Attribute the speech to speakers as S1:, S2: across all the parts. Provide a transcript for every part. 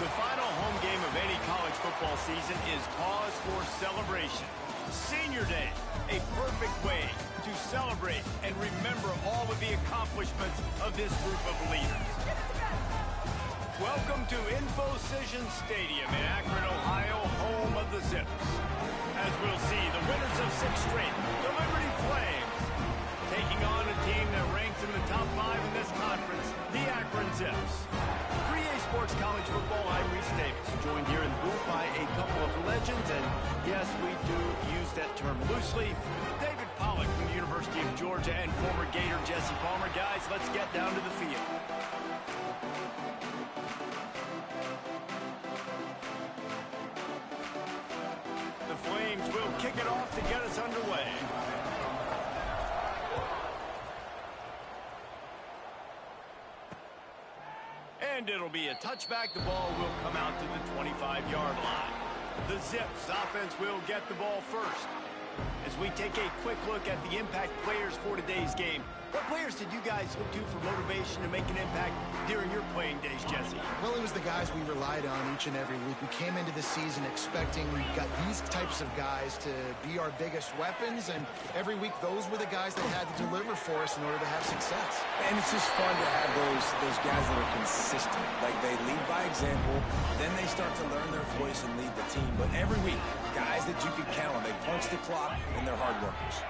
S1: The final home game of any college football season is cause for celebration. Senior Day, a perfect way to celebrate and remember all of the accomplishments of this group of leaders. Welcome to InfoCision Stadium in Akron, Ohio, home of the Zips. As we'll see, the winners of 6 straight, the Liberty Flames, taking on a team that ranks in the top 5 in this conference, the Akron Zips. 3A Sports College Football, I'm Reese Davis, joined here in the booth by a couple of legends, and yes, we do use that term loosely. David Pollack from the University of Georgia and former Gator Jesse Palmer. Guys, let's get down to the field. The Flames will kick it off to get us underway. And it'll be a touchback. The ball will come out to the 25-yard line. The Zips offense will get the ball first. As we take a quick look at the impact players for today's game, what players did you guys look to for motivation to make an impact during your playing days, Jesse?
S2: Well, it was the guys we relied on each and every week. We came into the season expecting we got these types of guys to be our biggest weapons, and every week those were the guys that had to deliver for us in order to have success.
S3: And it's just fun to have those guys that are consistent. Like, they lead by example, then they start to learn their voice and lead the team. But every week, guys that you can count on, they punch the clock, and they're hard workers.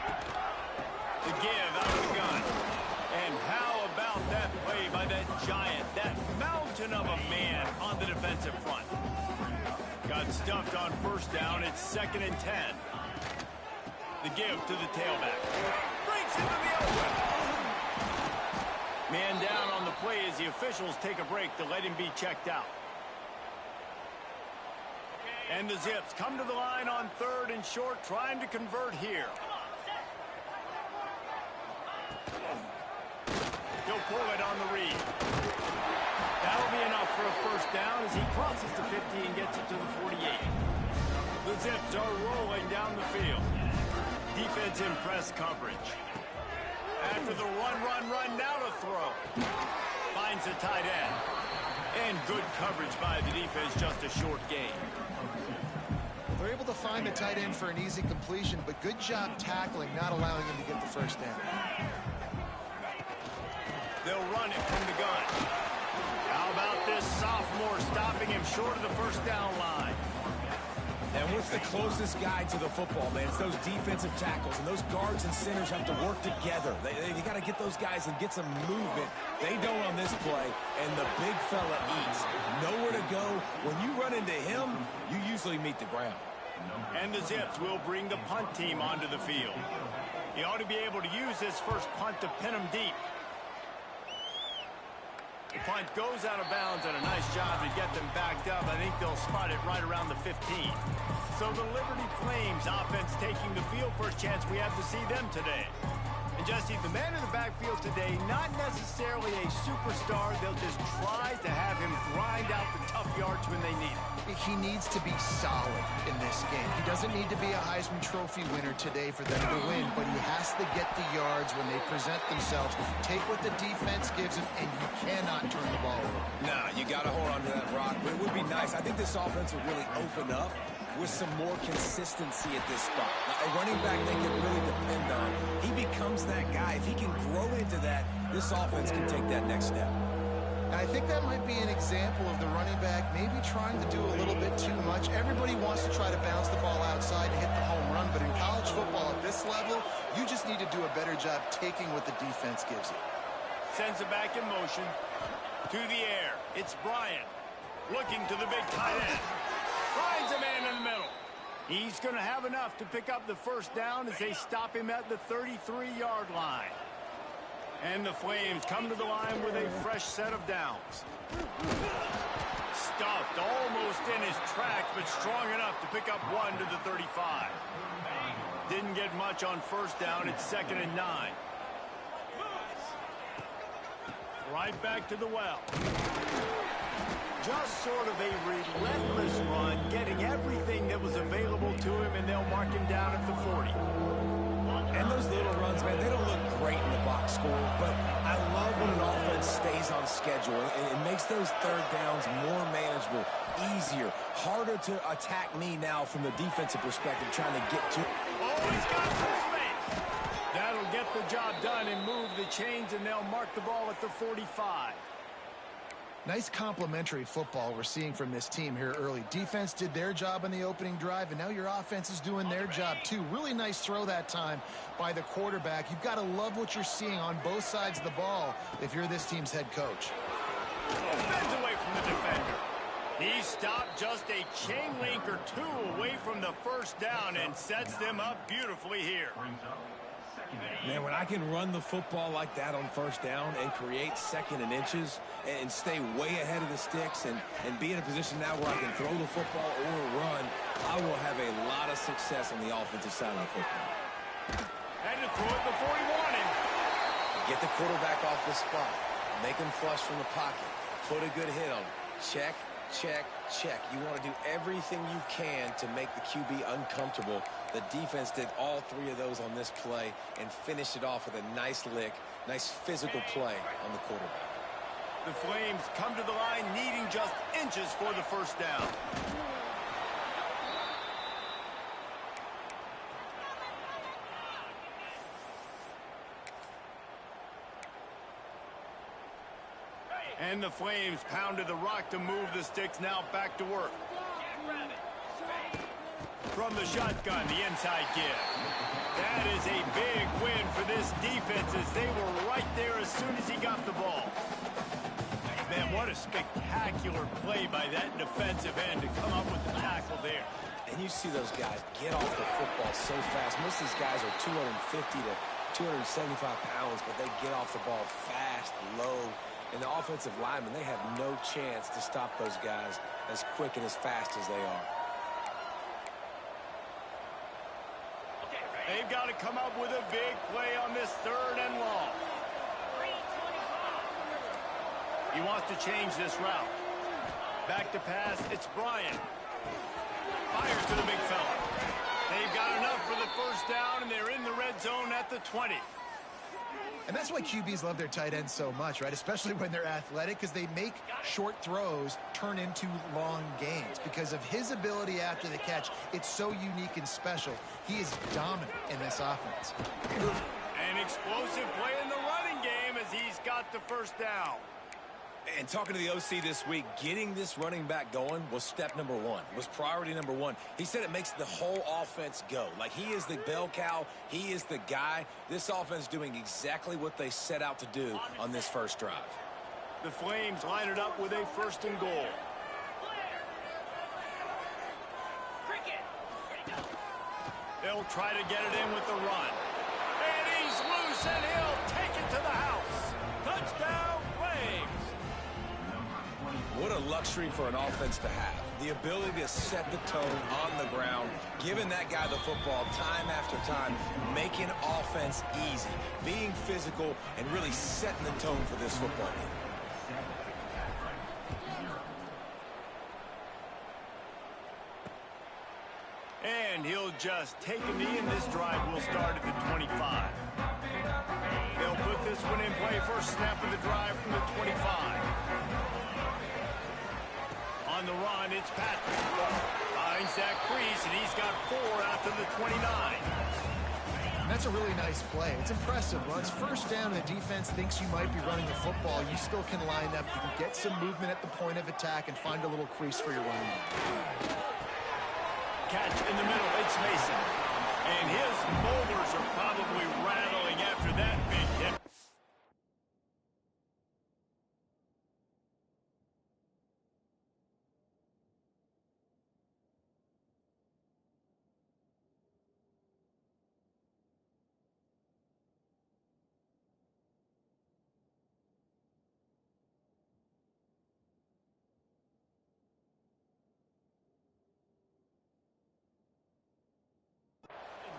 S1: The give out of the gun. And how about that play by that giant, that mountain of a man on the defensive front? Got stuffed on first down. It's 2nd and 10. The give to the tailback. Breaks into the open. Man down on the play as the officials take a break to let him be checked out. And the Zips come to the line on 3rd and short, trying to convert here. He'll pull it on the read. That'll be enough for a first down as he crosses the 50 and gets it to the 48. The Zips are rolling down the field. Defense in press coverage. After the run, now to throw. Finds the tight end. And good coverage by the defense, just a short gain.
S2: They're able to find the tight end for an easy completion, but good job tackling, not allowing him to get the first down.
S1: They'll run it from the gun. How about this sophomore stopping him short of the first down line?
S3: And what's the closest guy to the football, man? It's those defensive tackles, and those guards and centers have to work together. They got to get those guys and get some movement. They don't on this play, and the big fella eats. Nowhere to go. When you run into him, you usually meet the ground.
S1: And the Zips will bring the punt team onto the field. He ought to be able to use this first punt to pin him deep. The punt goes out of bounds, and a nice job to get them backed up. I think they'll spot it right around the 15. So the Liberty Flames offense taking the field. First chance we have to see them today. And Jesse, the man in the backfield today, not necessarily a superstar. They'll just try to have him grind out the tough yards when they need it.
S2: He needs to be solid in this game. He doesn't need to be a Heisman Trophy winner today for them to win, but he has to get the yards when they present themselves. Take what the defense gives him, and you cannot turn the ball over.
S3: Nah, you got to hold on to that rock, but it would be nice. I think this offense would really open up with some more consistency at this spot. A running back they can really depend on. He becomes that guy. If he can grow into that, this offense can take that next step.
S2: I think that might be an example of the running back maybe trying to do a little bit too much. Everybody wants to try to bounce the ball outside and hit the home run, but in college football at this level, you just need to do a better job taking what the defense gives you.
S1: Sends it back in motion. To the air. It's Bryant. Looking to the big tight end. Finds a man in the middle. He's going to have enough to pick up the first down as they stop him at the 33-yard line. And the Flames come to the line with a fresh set of downs. Stuffed almost in his tracks, but strong enough to pick up one to the 35. Didn't get much on first down. It's 2nd and 9. Right back to the well. Just sort of a relentless run, getting everything that was available to him, and they'll mark him down at the 40.
S3: And those little runs, man, they don't look great in the box score, but I love when an offense stays on schedule. It makes those third downs more manageable, easier, harder to attack me now from the defensive perspective, trying to get to.
S1: Oh, he's got some space. That'll get the job done and move the chains, and they'll mark the ball at the 45.
S2: Nice complementary football we're seeing from this team here early. Defense did their job on the opening drive, and now your offense is doing their job too. Really nice throw that time by the quarterback. You've got to love what you're seeing on both sides of the ball if you're this team's head coach.
S1: Spins away from the defender. He stopped just a chain link or two away from the first down and sets them up beautifully here.
S3: Man, when I can run the football like that on first down and create 2nd and inches and stay way ahead of the sticks and be in a position now where I can throw the football or run, I will have a lot of success on the offensive side of the football.
S1: Had to throw it before he wanted.
S3: Get the quarterback off the spot. Make him flush from the pocket. Put a good hit on him. Check, check, check. You want to do everything you can to make the QB uncomfortable. The defense did all 3 of those on this play and finished it off with a nice lick, nice physical play on the quarterback.
S1: The Flames come to the line needing just inches for the first down. And the Flames pounded the rock to move the sticks, now back to work. From the shotgun, the inside give. That is a big win for this defense as they were right there as soon as he got the ball. Man, what a spectacular play by that defensive end to come up with the tackle there.
S3: And you see those guys get off the football so fast. Most of these guys are 250 to 275 pounds, but they get off the ball fast, low. And the offensive linemen, they have no chance to stop those guys as quick and as fast as they are.
S1: They've got to come up with a big play on this 3rd and long. He wants to change this route. Back to pass, it's Bryant. Fires to the big fella. They've got enough for the first down, and they're in the red zone at the 20.
S2: And that's why QBs love their tight ends so much, right? Especially when they're athletic, because they make short throws turn into long gains. Because of his ability after the catch, it's so unique and special. He is dominant in this offense.
S1: An explosive play in the running game as he's got the first down.
S3: And talking to the OC this week, getting this running back going was step number 1, was priority number 1. He said it makes the whole offense go. Like, he is the bell cow. He is the guy. This offense doing exactly what they set out to do on this first drive.
S1: The Flames line it up with a 1st and goal. They'll try to get it in with the run. And he's loose, and he'll take it to the house. Touchdown, Flames.
S3: What a luxury for an offense to have. The ability to set the tone on the ground, giving that guy the football time after time, making offense easy, being physical, and really setting the tone for this football game.
S1: And he'll just take a knee, and this drive will start at the 25. They'll put this one in play. First snap of the drive from the 25. On the run, it's Patrick. finds that crease, and he's got 4 after the 29.
S2: And that's a really nice play. It's impressive. Well, it's first down and the defense thinks you might be running the football. You still can line up. You can get some movement at the point of attack and find a little crease for your running back.
S1: Catch in the middle. It's Mason. And his molars are probably rattling after that big hit.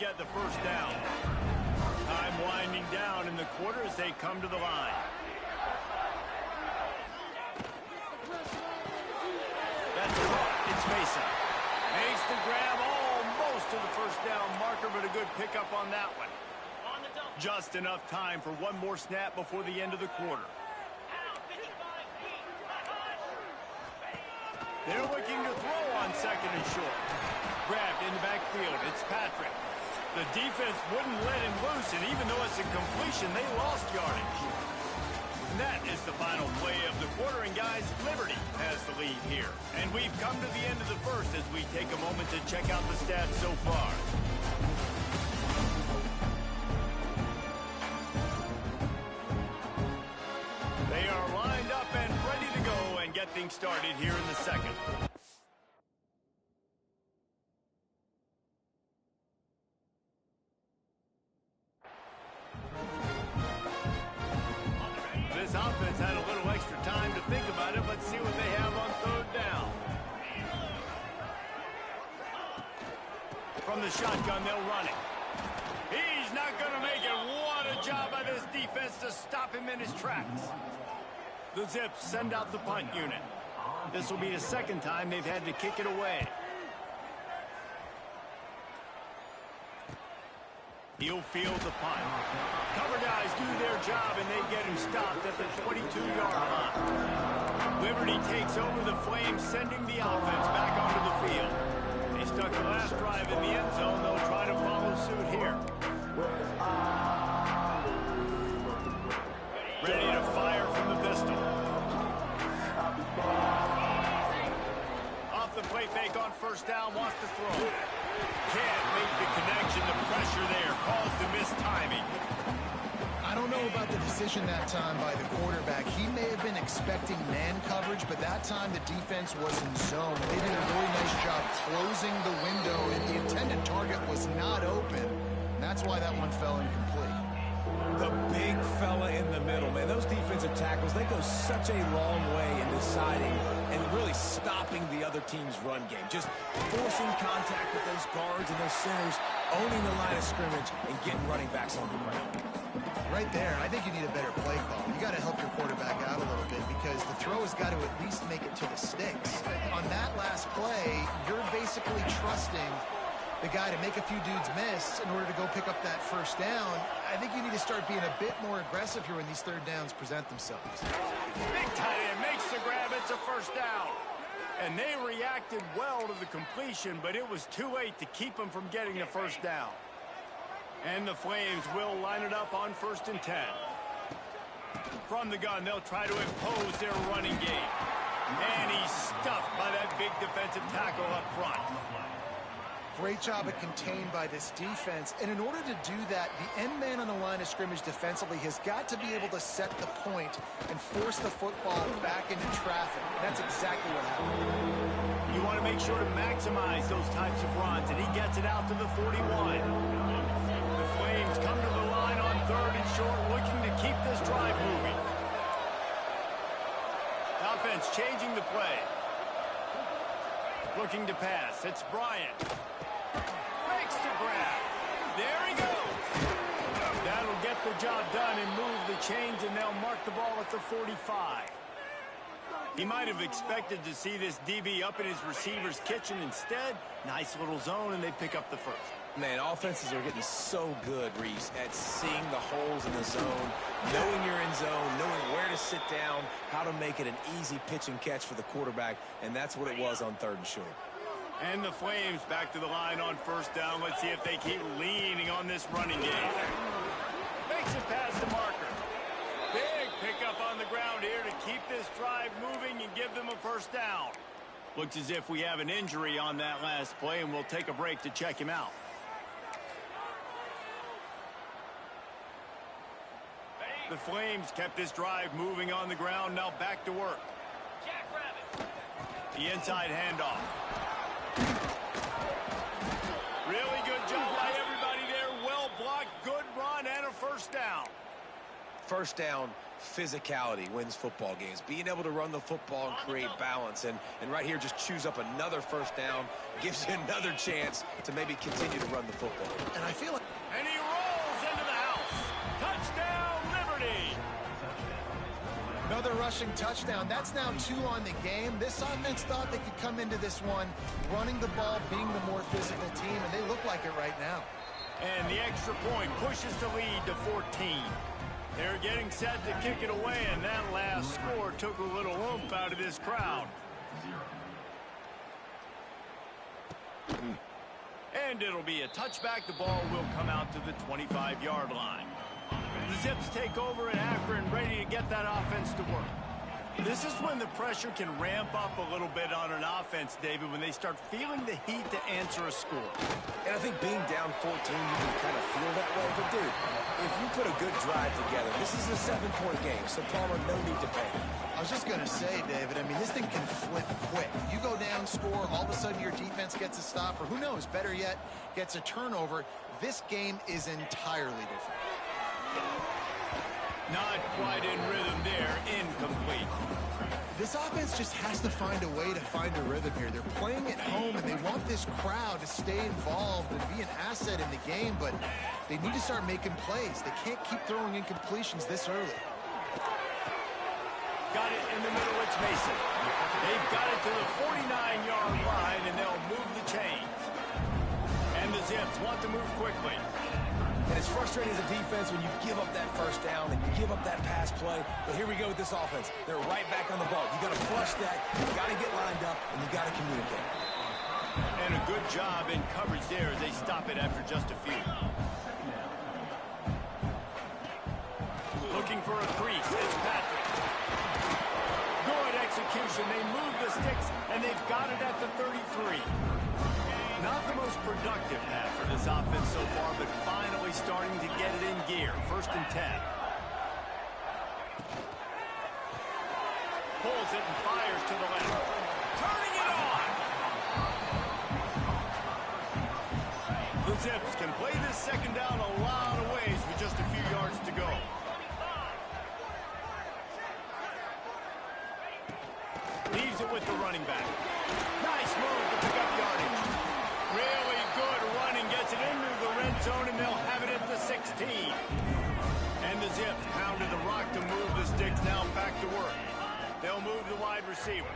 S1: Get the first down. Time winding down in the quarter as they come to the line. That's a run. It's Mason. Makes the grab almost to the first down marker, but a good pickup on that one. Just enough time for one more snap before the end of the quarter. They're looking to throw on second and short. Grabbed in the backfield. It's Patrick. The defense wouldn't let him loose, and even though it's a completion, they lost yardage. And that is the final play of the quarter, and guys, Liberty has the lead here. And we've come to the end of the first as we take a moment to check out the stats so far. They are lined up and ready to go and get things started here in the second. This offense had a little extra time to think about it. Let's see what they have on third down. From the shotgun, they'll run it. He's not going to make it. What a job by this defense to stop him in his tracks. The Zips send out the punt unit. This will be the second time they've had to kick it away. He'll field the punt. Cover guys do their job, and they get him stopped at the 22-yard line. Liberty takes over the Flames, sending the offense back onto the field. They stuck the last drive in the end zone. They'll try to follow suit here. Ready to fire from the pistol. Off the play fake on first down, wants to throw. Can't make the connection. The pressure there caused the missed timing.
S2: I don't know about the decision that time by the quarterback. He may have been expecting man coverage, but that time the defense was in zone. They did a really nice job closing the window, and the intended target was not open. And that's why that one fell incomplete.
S3: The big fella in the middle, man. Those defensive tackles, they go such a long way in deciding and really stopping the other team's run game. Just forcing contact with those guards and those centers, owning the line of scrimmage, and getting running backs on the ground.
S2: Right there, I think you need a better play call. You got to help your quarterback out a little bit because the throw has got to at least make it to the sticks. On that last play, you're basically trusting the guy to make a few dudes miss in order to go pick up that first down. I think you need to start being a bit more aggressive here when these third downs present themselves.
S1: Big tight end makes the grab. It's a first down. And they reacted well to the completion, but it was too late to keep them from getting the first down. And the Flames will line it up on 1st and 10. From the gun, they'll try to impose their running game. And he's stuffed by that big defensive tackle up front.
S2: Great job at contained by this defense. And in order to do that, the end man on the line of scrimmage defensively has got to be able to set the point and force the football back into traffic. And that's exactly what happened.
S1: You want to make sure to maximize those types of runs, and he gets it out to the 41. The Flames come to the line on 3rd and short, looking to keep this drive moving. Offense changing the play. Looking to pass. It's Bryant. Makes the grab. There he goes. That'll get the job done and move the chains, and they'll mark the ball at the 45. He might have expected to see this DB up in his receiver's kitchen. Instead, nice little zone, and they pick up the first.
S3: Man, offenses are getting so good, Reese, at seeing the holes in the zone, knowing you're in zone, knowing where to sit down, how to make it an easy pitch and catch for the quarterback, and that's what it was on 3rd and short.
S1: And the Flames back to the line on first down. Let's see if they keep leaning on this running game. Makes it past the marker. Big pickup on the ground here to keep this drive moving and give them a first down. Looks as if we have an injury on that last play, and we'll take a break to check him out. The Flames kept this drive moving on the ground. Now back to work. The inside handoff. Really good job by everybody there. Well blocked, good run, and a first down.
S3: First down, physicality wins football games. Being able to run the football and create balance. And right here, just choose up another first down. Gives you another chance to maybe continue to run the football.
S2: And I feel like...
S1: And he rolls into the house. Touchdown, Liberty.
S2: Another rushing touchdown. That's now 2 on the game. This offense thought they could come into this one running the ball, being the more physical team, and they look like it right now.
S1: And the extra point pushes the lead to 14. They're getting set to kick it away, and that last score took a little oomph out of this crowd. And it'll be a touchback. The ball will come out to the 25-yard line. The Zips take over at Akron, ready to get that offense to work. This is when the pressure can ramp up a little bit on an offense, David, when they start feeling the heat to answer a score.
S3: And I think being down 14, you can kind of feel that way. But, dude, if you put a good drive together, this is a 7-point game, so Palmer, no need to panic.
S2: I was just going to say, David, I mean, this thing can flip quick. You go down, score, all of a sudden your defense gets a stop, or who knows, better yet, gets a turnover. This game is entirely different.
S1: Not quite in rhythm there, incomplete.
S2: This offense just has to find a way to find a rhythm here. They're playing at home, and they want this crowd to stay involved and be an asset in the game, but they need to start making plays. They can't keep throwing incompletions this early.
S1: Got it in the middle, it's Mason. They've got it to the 49-yard line, and they'll move the chains. And the Zips want to move quickly.
S3: And it's frustrating as a defense when you give up that first down and you give up that pass play. But here we go with this offense. They're right back on the ball. You got to flush that. You got to get lined up, and you got to communicate.
S1: And a good job in coverage there as they stop it after just a few. Looking for a crease. It's Patrick. Good execution. They move the sticks, and they've got it at the 33. Not the most productive half for this offense so far, but finally starting to get it in gear. 1st and 10. Pulls it and fires to the left. Turning it on! The Zips can play this second down a lot of ways with just a few yards to go. Leaves it with the running back. Nice move to pick up yardage. Really good running, gets it into the red zone, and they'll have it at the 16. And the Zips pounded the rock to move the sticks, now back to work. They'll move the wide receiver.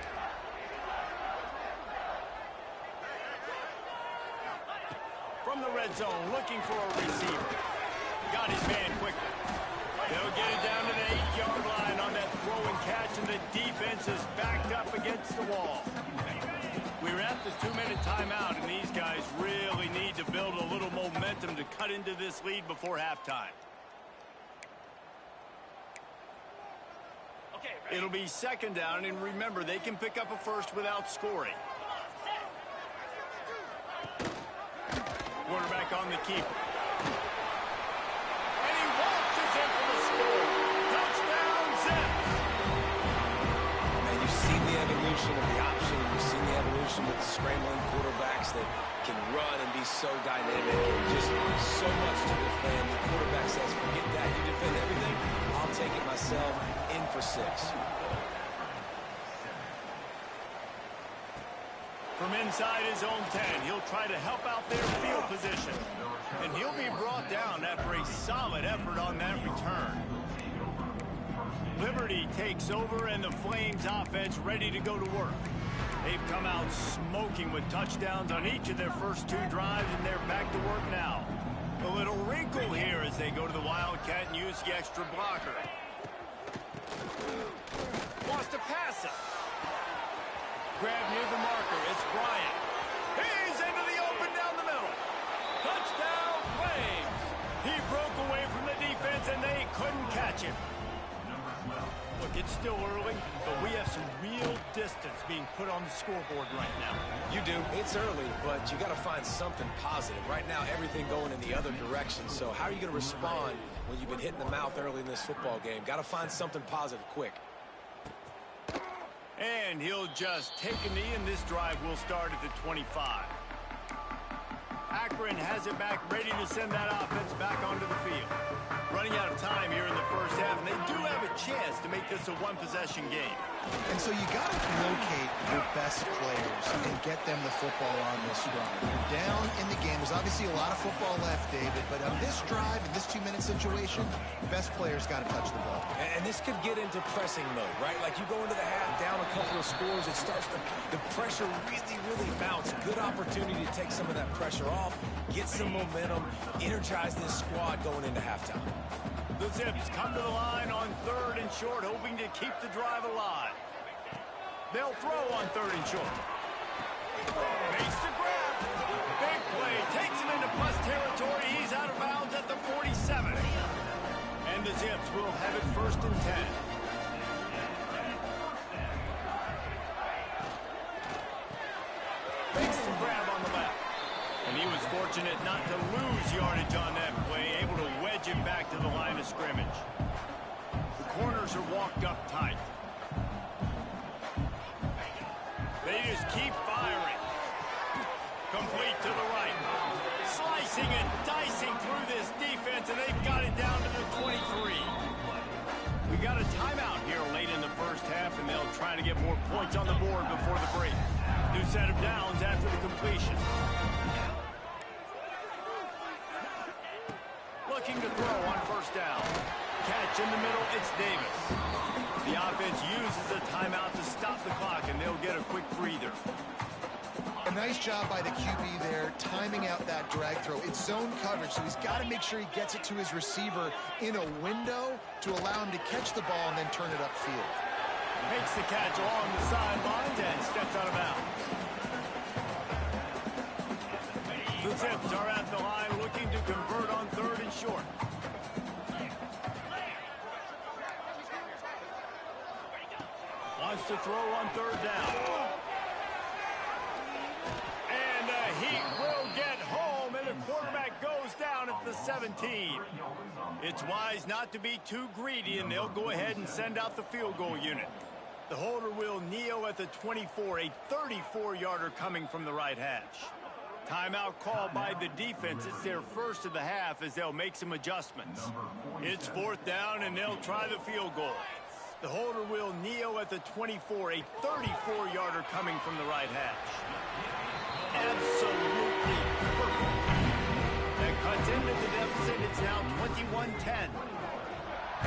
S1: From the red zone, looking for a receiver. Got his man quickly. They'll get it down to the 8-yard line on that throw and catch, and the defense is backed up against the wall. We're at the 2-minute timeout, and these guys really need to build a little momentum to cut into this lead before halftime. It'll be second down, and remember, they can pick up a first without scoring. Quarterback on the keeper. And he walks in for the score. Touchdown, Zips!
S3: And you've seen the evolution of the option. You've seen the evolution with scrambling quarterbacks that can run and be so dynamic and just so much to defend. The quarterback says, forget that. You defend everything. I'll take it myself. In for 6.
S1: From inside his own 10, he'll try to help out their field position. And he'll be brought down after a solid effort on that return. Liberty takes over, and the Flames offense ready to go to work. They've come out smoking with touchdowns on each of their first 2 drives, and they're back to work now. A little wrinkle here as they go to the Wildcat and use the extra blocker. Wants to pass it. Grab near the marker. It's Bryant. He's into the open down the middle. Touchdown, Flames. He broke away from the defense, and they couldn't catch him. Look, it's still early, but we have some real distance being put on the scoreboard right now.
S3: You do. It's early, but you got to find something positive. Right now, everything going in the other direction. So how are you going to respond when you've been hit in the mouth early in this football game? Got to find something positive quick.
S1: And he'll just take a knee, and this drive will start at the 25. Akron has it back, ready to send that offense back onto the field. Running out of time here in the first half, and they do have a chance to make this a one-possession game.
S2: And so you got to locate your best players and get them the football on this run. You're down in the game. There's obviously a lot of football left, David, but on this drive, in this 2-minute situation, best players got to touch the ball.
S3: And this could get into pressing mode, right? Like you go into the half, down a couple of scores, it starts the pressure really mounts. Good opportunity to take some of that pressure off, get some momentum, energize this squad going into halftime.
S1: The Zips come to the line on 3rd and short, hoping to keep the drive alive. They'll throw on 3rd and short. Makes the grab. Big play. Takes him into plus territory. He's out of bounds at the 47. And the Zips will have it 1st and 10. Makes the grab on the left. And he was fortunate not to lose yardage on that play, able to wedge it back to the line of scrimmage. The corners are walked up tight. They just keep firing. Complete to the right. Slicing and dicing through this defense, and they've got it down to the 23. We got a timeout here late in the first half, and they'll try to get more points on the board before the break. New set of downs after the completion. Looking to throw on 1st down. Catch in the middle, it's Davis. The offense uses a timeout to stop the clock, and they'll get a quick breather.
S2: A nice job by the QB there, timing out that drag throw. It's zone coverage, so he's got to make sure he gets it to his receiver in a window to allow him to catch the ball and then turn it upfield.
S1: Makes the catch along the sidelines and steps out of bounds. The Zips are at the line looking to convert on 3rd and short. Wants to throw on 3rd down. And the Heat will get home, and the quarterback goes down at the 17. It's wise not to be too greedy, and they'll go ahead and send out the field goal unit. The holder will kneel at the 24, a 34-yarder coming from the right hash. Timeout called by the defense. It's their first of the half as they'll make some adjustments. It's 4th down, and they'll try the field goal. The holder will kneel at the 24, a 34-yarder coming from the right hash. Absolutely perfect. That cuts into the deficit. It's now 21-10.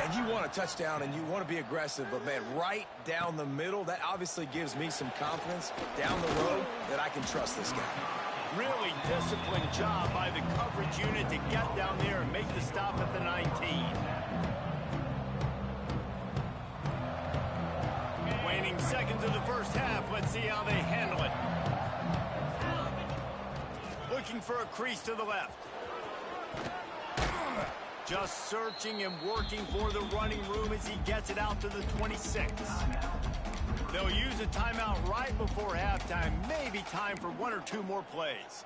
S3: And you want a touchdown, and you want to be aggressive, but, man, right down the middle, that obviously gives me some confidence down the road that I can trust this guy.
S1: Really disciplined job by the coverage unit to get down there and make the stop at the 19. Waning seconds of the first half. Let's see how they handle it. Looking for a crease to the left. Just searching and working for the running room as he gets it out to the 26. They'll use a timeout right before halftime. Maybe time for 1 or 2 more plays.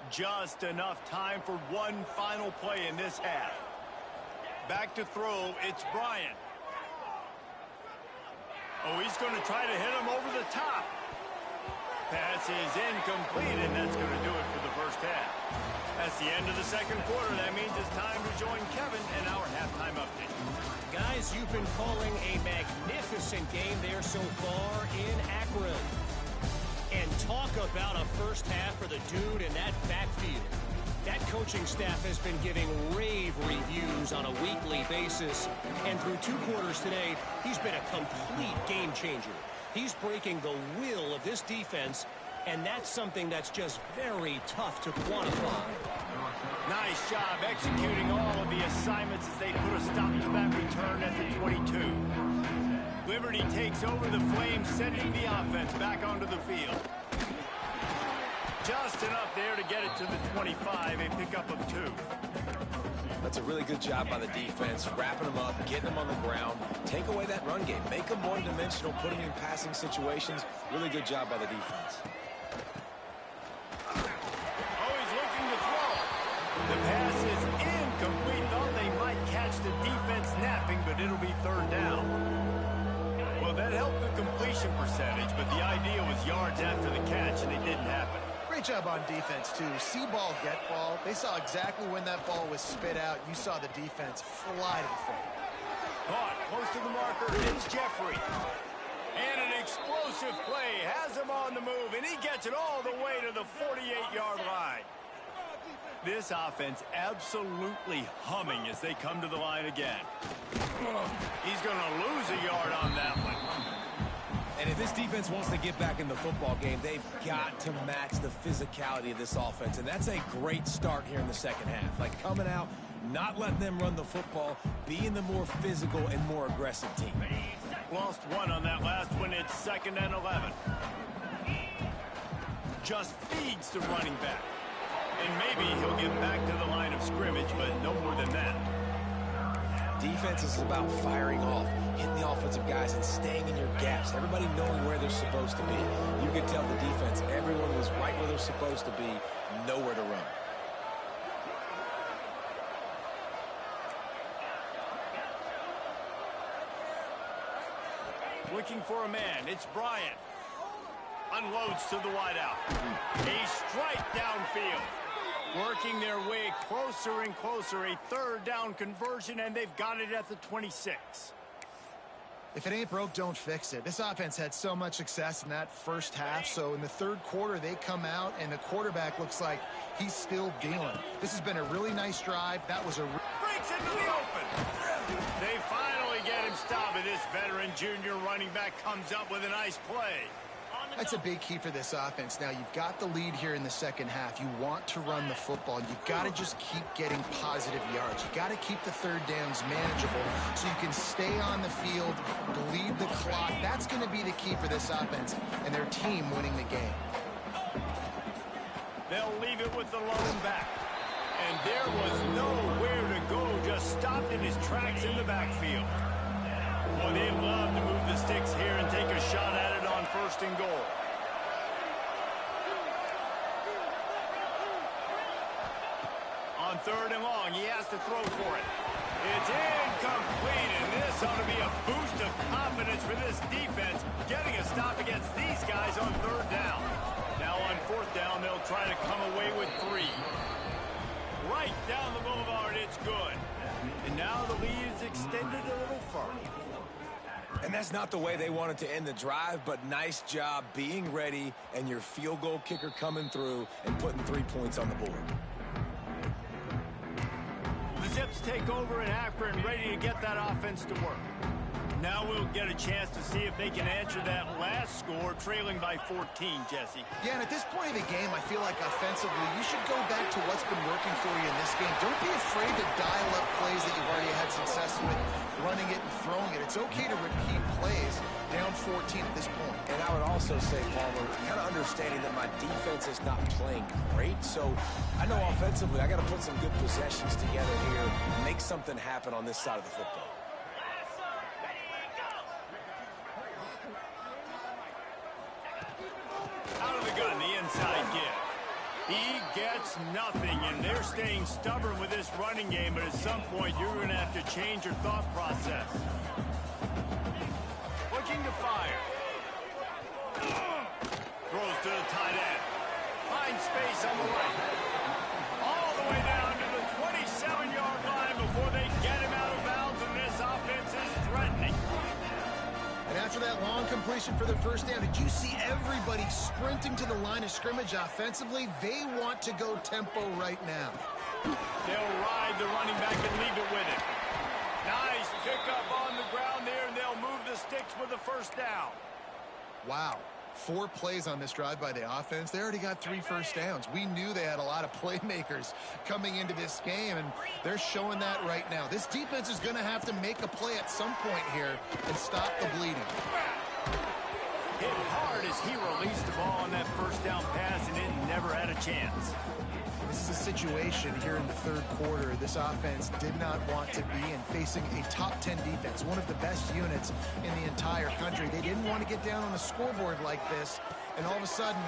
S1: Just enough time for one final play in this half. Back to throw, it's Bryant. Oh, he's going to try to hit him over the top. Pass is incomplete, and that's going to do it for the first half. That's the end of the second quarter. That means it's time to join Kevin in our halftime update.
S4: Guys, you've been calling a magnificent game there so far in Akron. And talk about a first half for the dude in that backfield. That coaching staff has been giving rave reviews on a weekly basis. And through 2 quarters today, he's been a complete game changer. He's breaking the will of this defense, and that's something that's just very tough to quantify.
S1: Nice job executing all of the assignments as they put a stop to that return at the 22. Liberty takes over the Flames, sending the offense back onto the field. just enough there to get it to the 25, a pickup of 2.
S3: That's a really good job by the defense, wrapping them up, getting them on the ground. Take away that run game. Make them one-dimensional, putting in passing situations. Really good job by the defense.
S1: Oh, he's looking to throw. The pass is incomplete. Thought they might catch the defense napping, but it'll be 3rd down. Well, that helped the completion percentage, but the idea was yards after the catch, and it didn't happen.
S2: Great job on defense, too. See ball, get ball. They saw exactly when that ball was spit out. You saw the defense fly to the front.
S1: Caught close to the marker. It's Jeffrey. And an explosive play has him on the move, and he gets it all the way to the 48-yard line. This offense absolutely humming as they come to the line again. He's going to lose a yard on that one.
S3: And if this defense wants to get back in the football game, they've got to match the physicality of this offense. And that's a great start here in the second half. Like coming out, not letting them run the football, being the more physical and more aggressive team.
S1: Lost 1 on that last one. It's 2nd and 11. Just feeds the running back. And maybe he'll get back to the line of scrimmage, but no more than that.
S3: Defense is about firing off, hitting the offensive guys and staying in your gaps. Everybody knowing where they're supposed to be. You could tell the defense, everyone was right where they're supposed to be, nowhere to run.
S1: Looking for a man. It's Bryant. Unloads to the wideout. A strike downfield. Working their way closer and closer. A 3rd down conversion, and they've got it at the 26.
S2: If it ain't broke, don't fix it. This offense had so much success in that first half, so in the 3rd quarter, they come out, and the quarterback looks like he's still dealing. This has been a really nice drive. That was a...
S1: Breaks into the open. They finally get him stopped, and this veteran junior running back comes up with a nice play.
S2: That's a big key for this offense. Now, you've got the lead here in the second half. You want to run the football. You've got to just keep getting positive yards. You've got to keep the 3rd downs manageable so you can stay on the field, bleed the clock. That's going to be the key for this offense and their team winning the game.
S1: They'll leave it with the lone back. And there was nowhere to go, just stopped in his tracks in the backfield. Boy, they'd love to move the sticks here and take a shot at it on 1st and goal. On 3rd and long, he has to throw for it. It's incomplete, and this ought to be a boost of confidence for this defense, getting a stop against these guys on 3rd down. Now on 4th down, they'll try to come away with 3. Right down the boulevard, it's good. And now the lead is extended a little further.
S3: And that's not the way they wanted to end the drive, but nice job being ready and your field goal kicker coming through and putting 3 points on the board.
S1: The Zips take over in Akron, ready to get that offense to work. Now we'll get a chance to see if they can answer that last score, trailing by 14, Jesse.
S2: Yeah, and at this point of the game, I feel like offensively, you should go back to what's been working for you in this game. Don't be afraid to dial up plays that you've already had success with, running it and throwing it. It's okay to repeat plays down 14 at this point.
S3: And I would also say, Palmer, kind of understanding that my defense is not playing great, so I know offensively I got to put some good possessions together here, make something happen on this side of the football.
S1: Out of the gun, the inside give. He gets nothing, and they're staying stubborn with this running game, but at some point you're going to have to change your thought process. Looking to fire. Throws to the tight end. Finds space on the right. All the way down to the 27-yard line before they get him out of bounds, and this offense is threatening.
S2: And after that long completion for the 1st down, did you see everybody sprinting to the line of scrimmage offensively? They want to go tempo right now.
S1: They'll ride the running back and leave it with him. Nice pickup on the ground there, and they'll move the sticks with the 1st down.
S2: Wow. 4 plays on this drive by the offense. They already got 3 first downs. We knew they had a lot of playmakers coming into this game, and they're showing that right now. This defense is going to have to make a play at some point here and stop the bleeding.
S1: Hit hard as he released the ball on that first down pass, and it never had a chance.
S2: This is a situation here in the third quarter this offense did not want to be in, facing a top 10 defense, one of the best units in the entire country. They didn't want to get down on the scoreboard like this and all of a sudden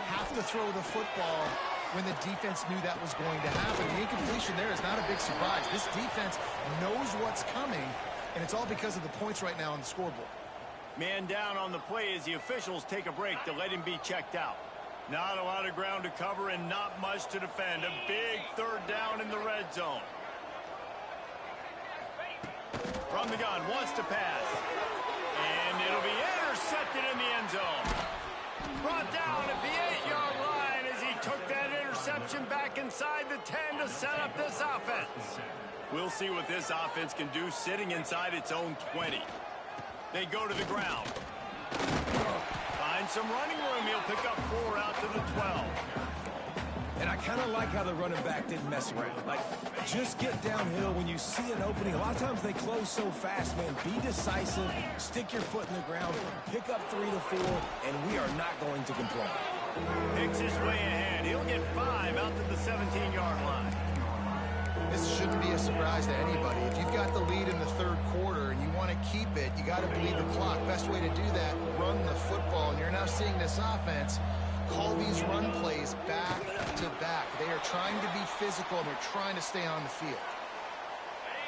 S2: have to throw the football when the defense knew that was going to happen. The incompletion there is not a big surprise. This defense knows what's coming, and it's all because of the points right now on the scoreboard.
S1: Man down on the play as the officials take a break to let him be checked out. Not a lot of ground to cover and not much to defend. A big third down in the red zone. From the gun, wants to pass. And it'll be intercepted in the end zone. Brought down at the 8-yard line as he took that interception back inside the 10 to set up this offense. We'll see what this offense can do sitting inside its own 20. They go to the ground. Find some running room. He'll pick up 4 out to the 12.
S3: And I kind of like how the running back didn't mess around. Like, just get downhill when you see an opening. A lot of times they close so fast, man. Be decisive, stick your foot in the ground, pick up 3 to 4, and we are not going to complain.
S1: Picks his way ahead. He'll get 5 out to the 17-yard line.
S2: This shouldn't be a surprise to anybody. If you've got the lead in the third quarter and you want to keep it, you got to bleed the clock. Best way to do that, run the football. And you're now seeing this offense call these run plays back to back. They are trying to be physical, and they're trying to stay on the field.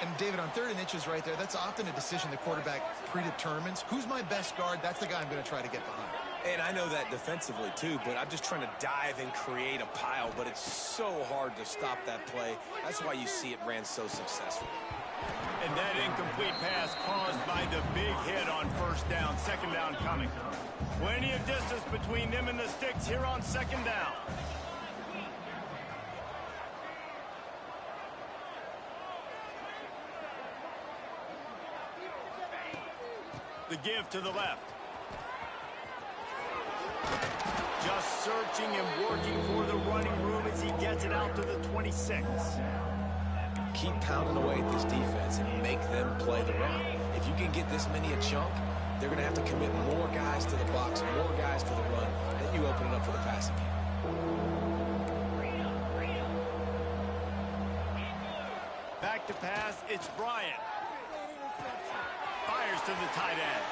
S2: And, David, on 3rd and inches right there, that's often a decision the quarterback predetermines. Who's my best guard? That's the guy I'm going to try to get behind.
S3: And I know that defensively, too, but I'm just trying to dive and create a pile, but it's so hard to stop that play. That's why you see it ran so successfully.
S1: And that incomplete pass caused by the big hit on first down, second down coming. Plenty of distance between them and the sticks here on second down. The give to the left. Just searching and working for the running room as he gets it out to the 26.
S3: Keep pounding away at this defense and make them play the run. If you can get this many a chunk, they're going to have to commit more guys to the box, more guys to the run, then you open it up for the passing game.
S1: Back to pass, it's Bryant. Fires to the tight end.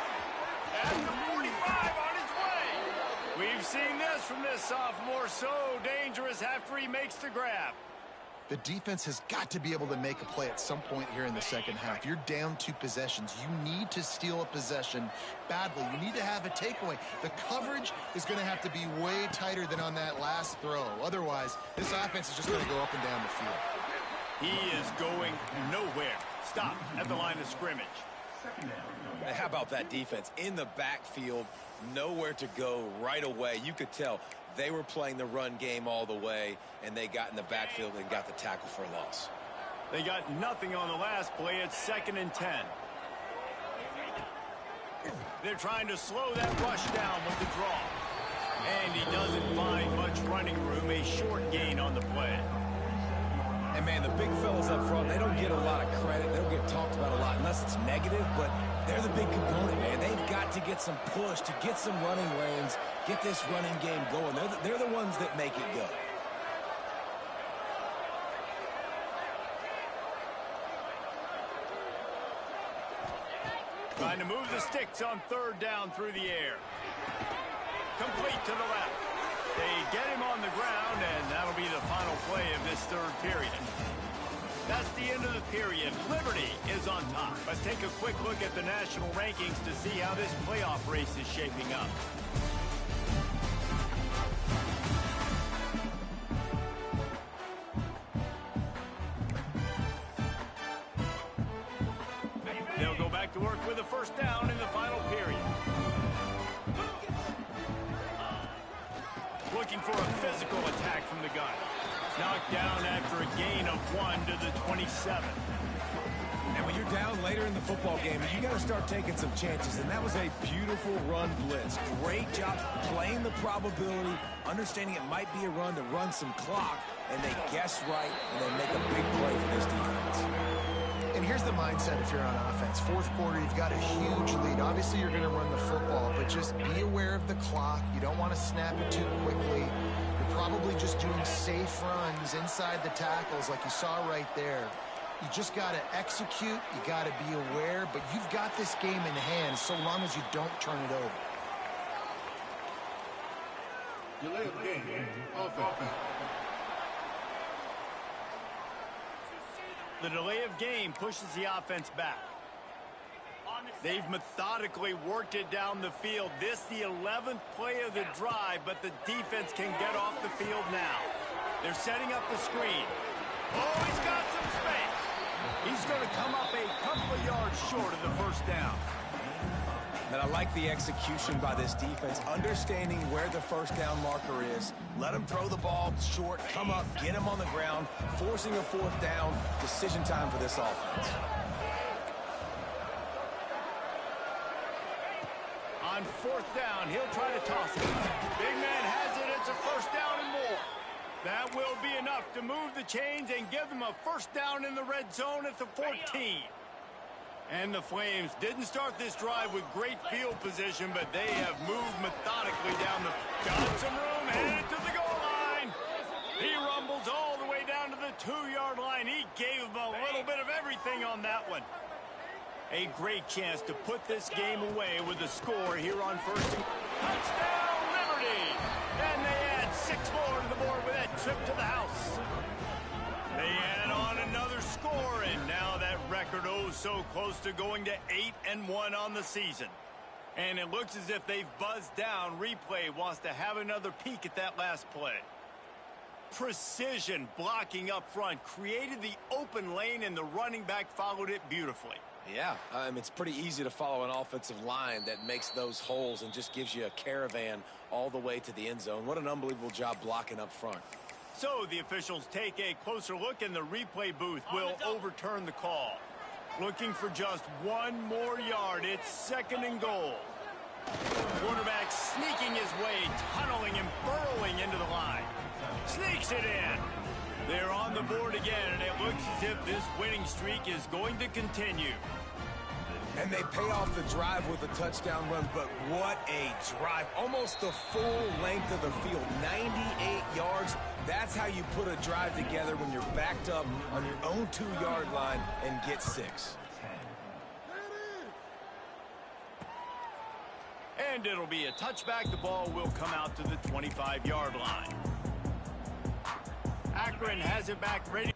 S1: At the 45 on his way. We've seen this from this sophomore, so dangerous after he makes the grab.
S2: The defense has got to be able to make a play at some point here in the second half. You're down 2 possessions. You need to steal a possession badly. You need to have a takeaway. The coverage is going to have to be way tighter than on that last throw. Otherwise, this offense is just going to go up and down the field.
S1: He is going nowhere. Stop at the line of scrimmage.
S3: How about that defense in the backfield, nowhere to go right away? You could tell they were playing the run game all the way, and they got in the backfield and got the tackle for a loss.
S1: They got nothing on the last play. It's 2nd and 10. They're trying to slow that rush down with the draw. And he doesn't find much running room. A short gain on the play.
S3: And, man, the big fellas up front, they don't get a lot of credit. They don't get talked about a lot unless it's negative, but they're the big component, man. They've got to get some push, to get some running lanes, get this running game going. They're the ones that make it go.
S1: Trying to move the sticks on 3rd down through the air. Complete to the left. They get him on the ground, and that'll be the final play of this 3rd period. That's the end of the period. Liberty is on top. Let's take a quick look at the national rankings to see how this playoff race is shaping up. They'll go back to work with a first down in the final period. Looking for a physical attack from the gun. Knocked down after a gain of 1 to the 27.
S3: And when you're down later in the football game, you got to start taking some chances. And that was a beautiful run blitz. Great job playing the probability, understanding it might be a run to run some clock, and they guess right, and they make a big play for this defense.
S2: And here's the mindset if you're on offense. Fourth quarter, you've got a huge lead. Obviously, you're going to run the football, but just be aware of the clock. You don't want to snap it too quickly. You're probably just doing safe runs inside the tackles like you saw right there. You just got to execute. You got to be aware, but you've got this game in hand so long as you don't turn it over.
S5: Delay of game, offense.
S1: The delay of game pushes the offense back. They've methodically worked it down the field. This the 11th play of the drive, but the defense can get off the field now. They're setting up the screen. Oh, he's got some space. He's going to come up a couple of yards short of the first down.
S3: And I like the execution by this defense, understanding where the first down marker is. Let him throw the ball short, come up, get him on the ground, forcing a fourth down. Decision time for this offense.
S1: On fourth down, he'll try to toss it. Big man has it. It's a first down and more. That will be enough to move the chains and give them a first down in the red zone at the 14. And the Flames didn't start this drive with great field position, but they have moved methodically down the... Got some room, headed to the goal line. He rumbles all the way down to the 2-yard line. He gave them a little bit of everything on that one. A great chance to put this game away with a score here on first and... Touchdown, Liberty! And they add 6 more to the board with that trip to the house. They add on another score, and now that record so close to going to 8-1 on the season. And it looks as if they've buzzed down. Replay wants to have another peek at that last play. Precision blocking up front created the open lane, and the running back followed it beautifully.
S3: Yeah, it's pretty easy to follow an offensive line that makes those holes and just gives you a caravan all the way to the end zone. What an unbelievable job blocking up front.
S1: So the officials take a closer look, and the replay booth will overturn the call. Looking for just 1 more yard. It's 2nd and goal. Quarterback sneaking his way, tunneling and burrowing into the line. Sneaks it in. They're on the board again, and it looks as if this winning streak is going to continue.
S3: And they pay off the drive with a touchdown run, but what a drive. Almost the full length of the field, 98 yards. That's how you put a drive together when you're backed up on your own 2-yard line and get 6.
S1: And it'll be a touchback. The ball will come out to the 25-yard line. Akron has it back ready.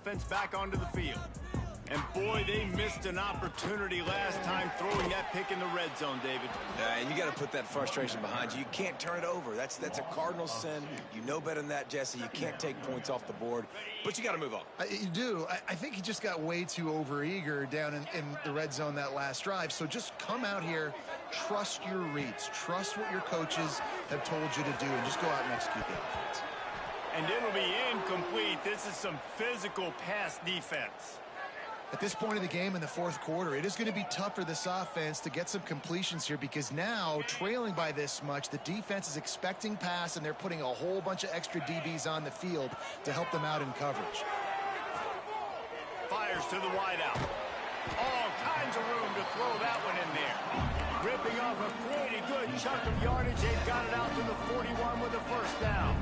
S1: offense back onto the field. And boy, they missed an opportunity last time throwing that pick in the red zone, David.
S3: And you got to put that frustration behind you. You can't turn it over. That's a cardinal sin. You know better than that, Jesse. You can't take points off the board, but you got to move on.
S2: You do. I think he just got way too overeager down in the red zone that last drive. So just come out here, trust your reads, trust what your coaches have told you to do, and just go out and execute the offense.
S1: And it'll be incomplete. This is some physical pass defense.
S2: At this point of the game in the fourth quarter, it is going to be tough for this offense to get some completions here because now, trailing by this much, the defense is expecting pass, and they're putting a whole bunch of extra DBs on the field to help them out in coverage.
S1: Fires to the wideout. All kinds of room to throw that one in there. Ripping off a pretty good chunk of yardage. They've got it out to the 41 with a first down.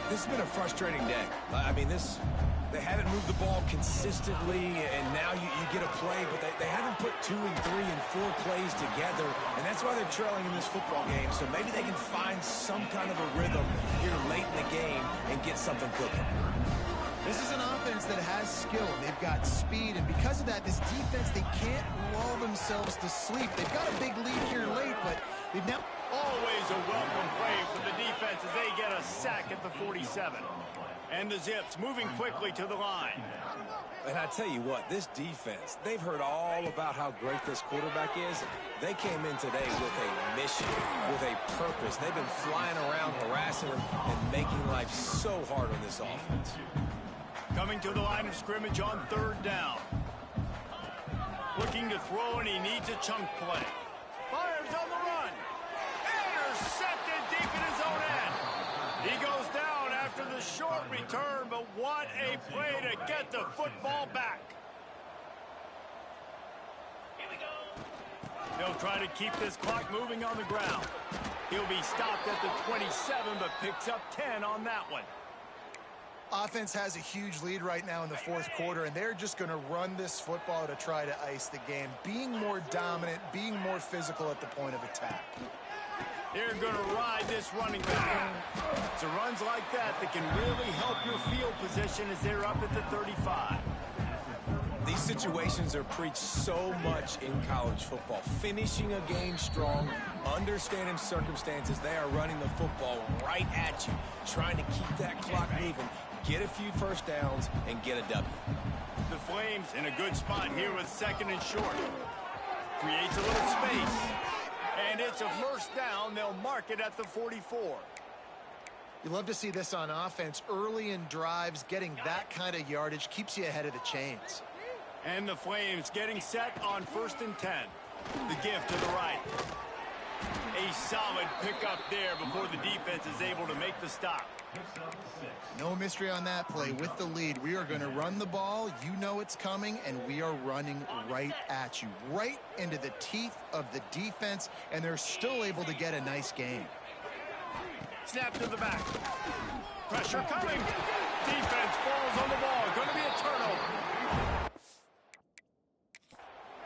S3: This has been a frustrating day. I mean, they haven't moved the ball consistently, and now you get a play, but they haven't put 2 and 3 and 4 plays together, and that's why they're trailing in this football game. So maybe they can find some kind of a rhythm here late in the game and get something cooking.
S2: This is an offense that has skill. They've got speed, and because of that, this defense, they can't lull themselves to sleep. They've got a big lead here late, but they've now...
S1: Always a welcome play for the defense as they get a sack at the 47. And the Zips moving quickly to the line.
S3: And I tell you what, this defense, they've heard all about how great this quarterback is. They came in today with a mission, with a purpose. They've been flying around, harassing him, and making life so hard on this offense.
S1: Coming to the line of scrimmage on third down. Looking to throw, and he needs a chunk play. Fires on the run. Intercepted deep in his own end. He goes down after the short return, but what a play to get the football back. They'll try to keep this clock moving on the ground. He'll be stopped at the 27, but picks up 10 on that one.
S2: Offense has a huge lead right now in the fourth quarter, and they're just going to run this football to try to ice the game, being more dominant, being more physical at the point of attack.
S1: They're going to ride this running back. It's runs like that that can really help your field position as they're up at the 35.
S3: These situations are preached so much in college football. Finishing a game strong, understanding circumstances. They are running the football right at you, trying to keep that clock moving, get a few first downs, and get a W.
S1: The Flames in a good spot here with second and short. Creates a little space. And it's a first down. They'll mark it at the 44.
S2: You love to see this on offense. Early in drives, getting that kind of yardage keeps you ahead of the chains.
S1: And the Flames getting set on first and 10. The give to the right. A solid pickup there before the defense is able to make the stop.
S2: No mystery on that play. With the lead, we are going to run the ball. You know it's coming, and we are running right at you, right into the teeth of the defense, and they're still able to get a nice game.
S1: Snap to the back. Pressure coming. Defense falls on the ball. Going to be a turnover.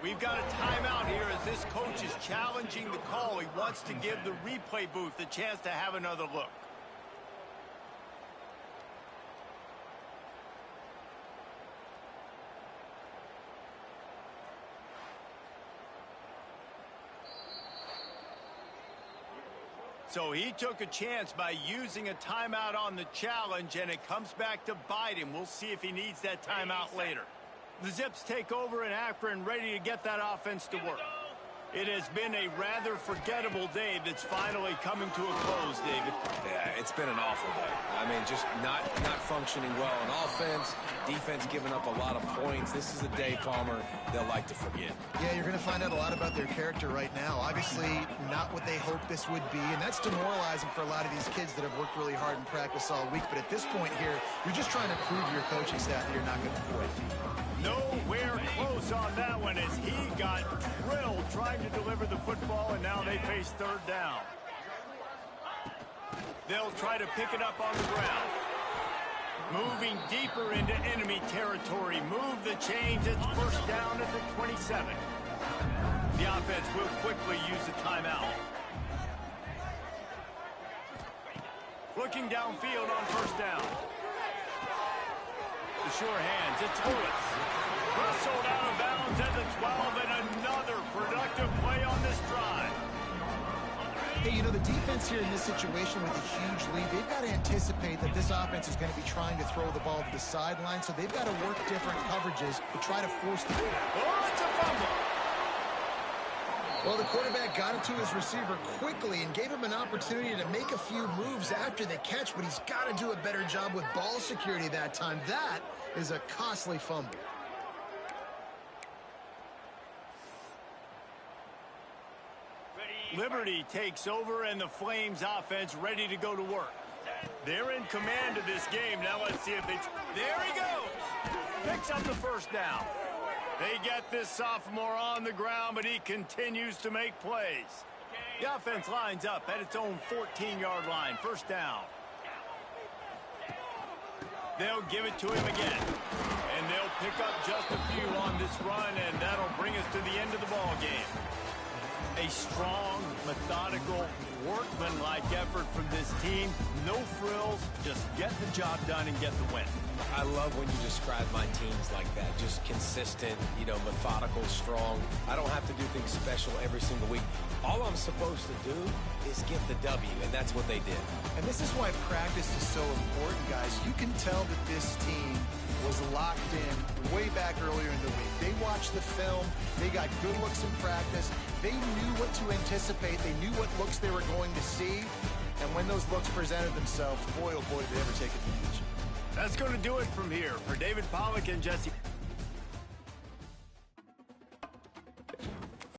S1: We've got a timeout here as this coach is challenging the call. He wants to give the replay booth a chance to have another look. So he took a chance by using a timeout on the challenge, and it comes back to bite him. We'll see if he needs that timeout later. The Zips take over in Akron, ready to get that offense to work. It has been a rather forgettable day that's finally coming to a close, David.
S3: Yeah, it's been an awful day. I mean, just not functioning well on offense, defense giving up a lot of points. This is a day, Palmer, they'll like to forget.
S2: Yeah, you're going to find out a lot about their character right now. Obviously, not what they hoped this would be, and that's demoralizing for a lot of these kids that have worked really hard in practice all week. But at this point here, you're just trying to prove to your coaching staff that you're not going to quit.
S1: Nowhere close on that one as he got drilled trying to deliver the football, and now they face third down. They'll try to pick it up on the ground. Moving deeper into enemy territory. Move the chains. It's first down at the 27. The offense will quickly use a timeout. Looking downfield on first down. The the sure hands. It's Lewis. Wrestled out of bounds at the 12, and another productive play on this drive.
S2: Hey, you know, the defense here in this situation with a huge lead, they've got to anticipate that this offense is going to be trying to throw the ball to the sideline, so they've got to work different coverages to try to force the...
S1: Oh, it's a fumble.
S2: Well, the quarterback got it to his receiver quickly and gave him an opportunity to make a few moves after the catch, but he's got to do a better job with ball security that time. That is a costly fumble.
S1: Liberty takes over, and the Flames offense ready to go to work. They're in command of this game. Now let's see if they... There he goes! Picks up the first down. They get this sophomore on the ground, but he continues to make plays. The offense lines up at its own 14-yard line. First down. They'll give it to him again. And they'll pick up just a few on this run, and that'll bring us to the end of the ball game. A strong, methodical, workman-like effort from this team. No frills, just get the job done and get the win.
S3: I love when you describe my teams like that. Just consistent, you know, methodical, strong. I don't have to do things special every single week. All I'm supposed to do is get the W, and that's what they did.
S2: And this is why practice is so important, guys. You can tell that this team was locked in way back earlier in the week. They watched the film. They got good looks in practice. They knew what to anticipate. They knew what looks they were going to see. And when those looks presented themselves, boy, oh boy, did they ever take advantage.
S1: That's going to do it from here. For David Pollack and Jesse...